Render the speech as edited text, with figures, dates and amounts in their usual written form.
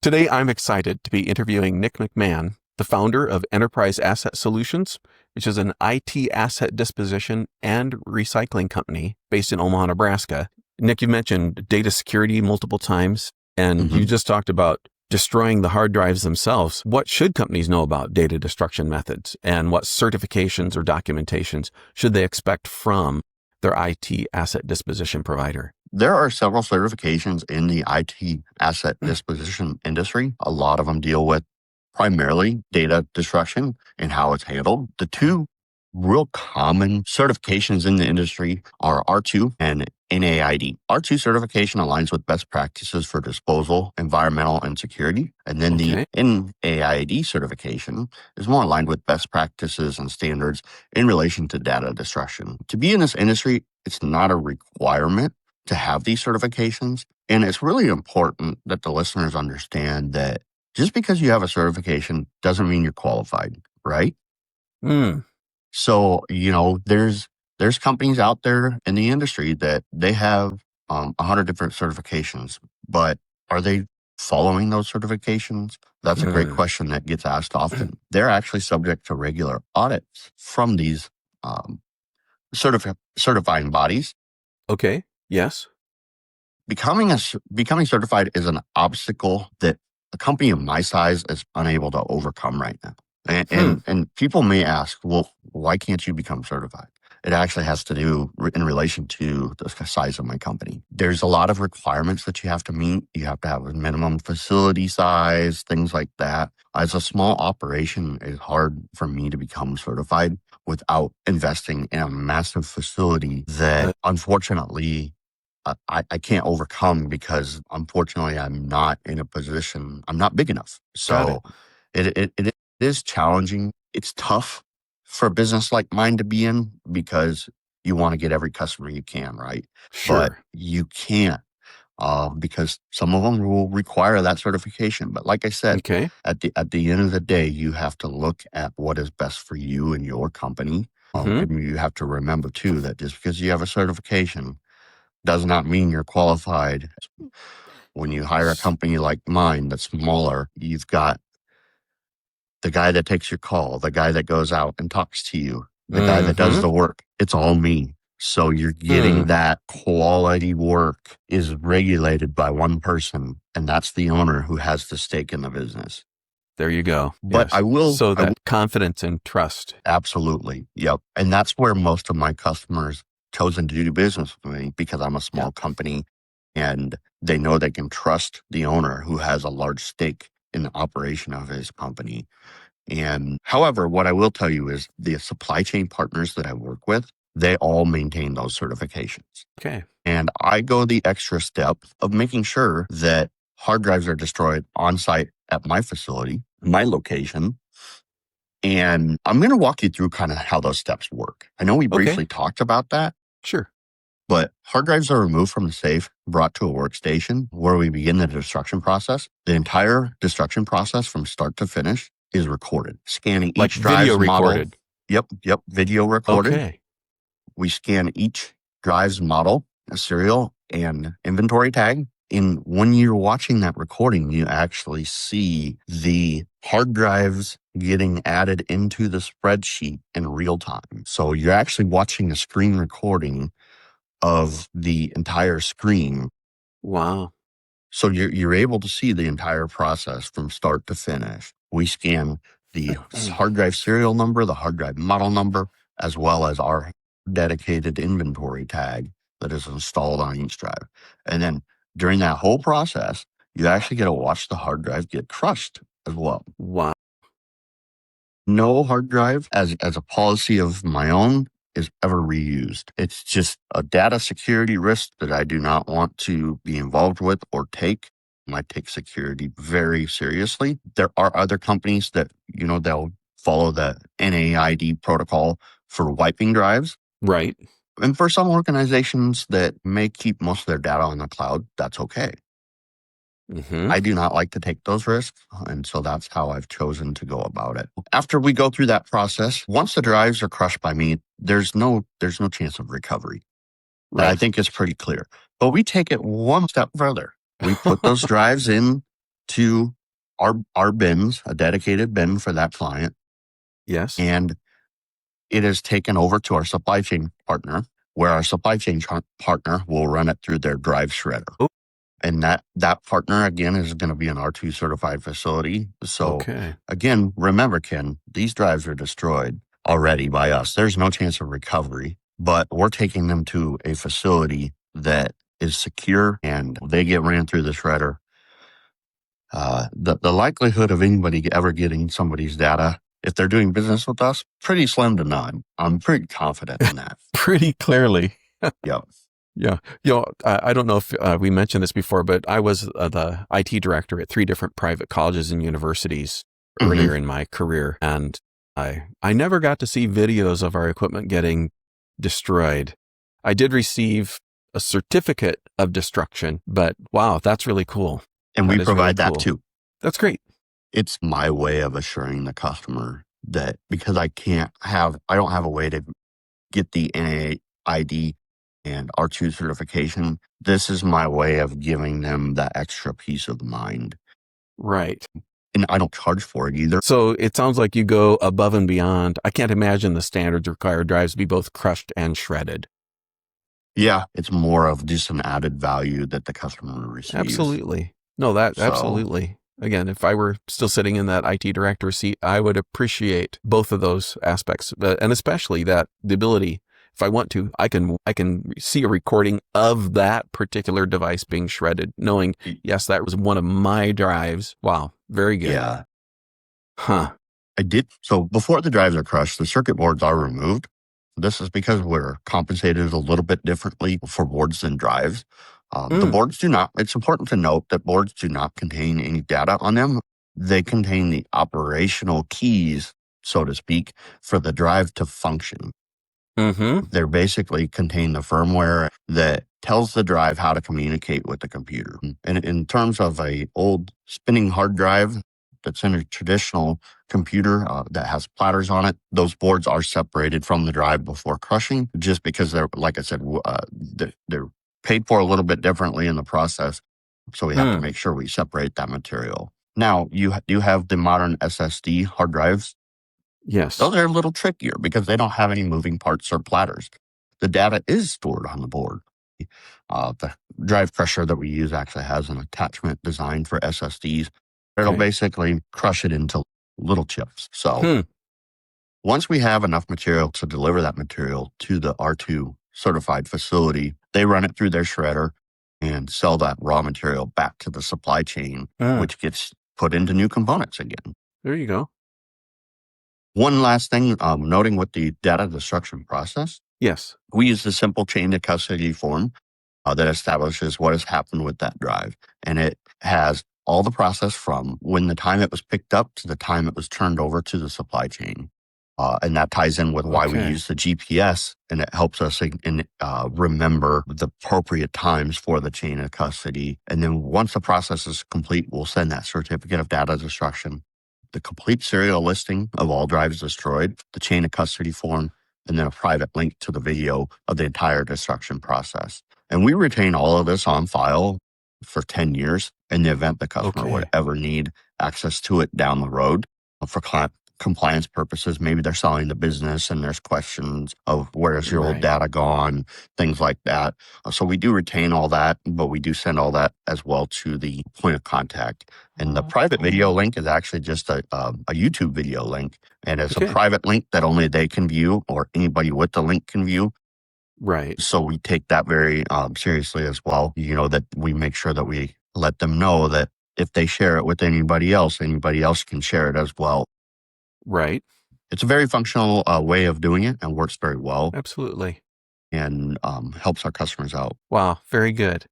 Today, I'm excited to be interviewing Nick McMahon, the founder of Enterprise Asset Solutions, which is an IT asset disposition and recycling company based in Omaha, Nebraska. Nick, you mentioned data security multiple times, and you just talked about destroying the hard drives themselves. What should companies know about data destruction methods, and what certifications or documentations should they expect from their IT asset disposition provider? There are several certifications in the IT asset disposition industry. A lot of them deal with primarily data destruction and how it's handled. The two real common certifications in the industry are R2 and NAID. R2 certification aligns with best practices for disposal, environmental, and security. And then the NAID certification is more aligned with best practices and standards in relation to data destruction. To be in this industry, it's not a requirement to have these certifications. And it's really important that the listeners understand that just because you have a certification doesn't mean you're qualified, right? So, there's companies out there in the industry that they have 100 different certifications, but are they following those certifications? That's a great question that gets asked often. They're actually subject to regular audits from these certifying bodies. Okay. Yes. Becoming certified is an obstacle that a company of my size is unable to overcome right now. And people may ask, well, why can't you become certified? It actually has to do in relation to the size of my company. There's a lot of requirements that you have to meet. You have to have a minimum facility size, things like that. As a small operation, it's hard for me to become certified without investing in a massive facility that unfortunately I can't overcome because unfortunately I'm not in a position, I'm not big enough. So it is challenging. It's tough for a business like mine to be in because you want to get every customer you can, right? Sure. But you can't because some of them will require that certification. But like I said, at the end of the day, you have to look at what is best for you and your company. And you have to remember too that just because you have a certification does not mean you're qualified. When you hire a company like mine that's smaller, you've got the guy that takes your call, the guy that goes out and talks to you, the guy that does the work. It's all me. So you're getting that quality work is regulated by one person, and that's the owner who has the stake in the business. There you go. But yes. So confidence and trust. Absolutely. Yep. And that's where most of my customers chosen to do business with me because I'm a small company and they know they can trust the owner who has a large stake in the operation of his company. And however, what I will tell you is the supply chain partners that I work with, they all maintain those certifications. Okay. And I go the extra step of making sure that hard drives are destroyed on site at my facility, my location. And I'm going to walk you through kind of how those steps work. I know we briefly talked about that. Sure. But hard drives are removed from the safe, brought to a workstation where we begin the destruction process. The entire destruction process from start to finish is recorded. Scanning each drive's video model. recorded. Yep, video recorded. Okay. We scan each drive's model, a serial, and inventory tag. And when you're watching that recording, you actually see the hard drives getting added into the spreadsheet in real time. So you're actually watching a screen recording of the entire screen. Wow. So you're able to see the entire process from start to finish. We scan the hard drive serial number, the hard drive model number, as well as our dedicated inventory tag that is installed on each drive. And then during that whole process, you actually get to watch the hard drive get crushed as well. Wow. No hard drive, as a policy of my own, is ever reused. It's just a data security risk that I do not want to be involved with or take. I take security very seriously. There are other companies that, they'll follow the NAID protocol for wiping drives. Right. And for some organizations that may keep most of their data on the cloud, that's okay. I do not like to take those risks, and so that's how I've chosen to go about it. After we go through that process, once the drives are crushed by me, there's no chance of recovery. Right. I think it's pretty clear. But we take it one step further. We put those drives in to our bins, a dedicated bin for that client, Yes. and it is taken over to our supply chain partner, where our supply chain partner will run it through their drive shredder. Oh. And that partner, again, is going to be an R2 certified facility. So, Okay. again, remember, Ken, these drives are destroyed already by us. There's no chance of recovery, but we're taking them to a facility that is secure and they get ran through the shredder. The likelihood of anybody ever getting somebody's data, if they're doing business with us, pretty slim to none. I'm pretty confident in that. Pretty clearly. Yep. Yeah. I don't know if we mentioned this before, but I was the IT director at 3 different private colleges and universities earlier in my career. And I never got to see videos of our equipment getting destroyed. I did receive a certificate of destruction, but wow, that's really cool. And That we is really provide that cool. too. That's great. It's my way of assuring the customer that because I don't have a way to get the NAID and R2 certification, this is my way of giving them that extra peace of mind. Right. And I don't charge for it either. So it sounds like you go above and beyond. I can't imagine the standards require drives to be both crushed and shredded. Yeah, it's more of just an added value that the customer receives. Absolutely. No, absolutely. Again, if I were still sitting in that IT director seat, I would appreciate both of those aspects, and especially that the ability, if I want to, I can see a recording of that particular device being shredded, knowing, yes, that was one of my drives. Wow, very good. Yeah. Huh. I did. So before the drives are crushed, the circuit boards are removed. This is because we're compensated a little bit differently for boards than drives. The boards do not, it's important to note that boards do not contain any data on them. They contain the operational keys, so to speak, for the drive to function. They basically contain the firmware that tells the drive how to communicate with the computer. And in terms of a old spinning hard drive that's in a traditional computer that has platters on it, those boards are separated from the drive before crushing, just because they're, like I said, they're paid for a little bit differently in the process. So we have to make sure we separate that material. Now, you do have the modern SSD hard drives. Yes. Those are a little trickier because they don't have any moving parts or platters. The data is stored on the board. The drive crusher that we use actually has an attachment designed for SSDs. It'll basically crush it into little chips. So once we have enough material to deliver that material to the R2 certified facility, they run it through their shredder and sell that raw material back to the supply chain, which gets put into new components again. There you go. One last thing, noting with the data destruction process. Yes. We use the simple chain of custody form that establishes what has happened with that drive. And it has all the process from when the time it was picked up to the time it was turned over to the supply chain. And that ties in with why we use the GPS, and it helps us remember the appropriate times for the chain of custody. And then once the process is complete, we'll send that certificate of data destruction, the complete serial listing of all drives destroyed, the chain of custody form, and then a private link to the video of the entire destruction process. And we retain all of this on file for 10 years in the event the customer would ever need access to it down the road for compliance purposes. Maybe they're selling the business and there's questions of where's your old data gone, things like that. So we do retain all that, but we do send all that as well to the point of contact. And the private video link is actually just a YouTube video link. And it's a private link that only they can view or anybody with the link can view. Right. So we take that very seriously as well. You know, that we make sure that we let them know that if they share it with anybody else can share it as well. Right. It's a very functional way of doing it and works very well. Absolutely. And helps our customers out. Wow. Very good.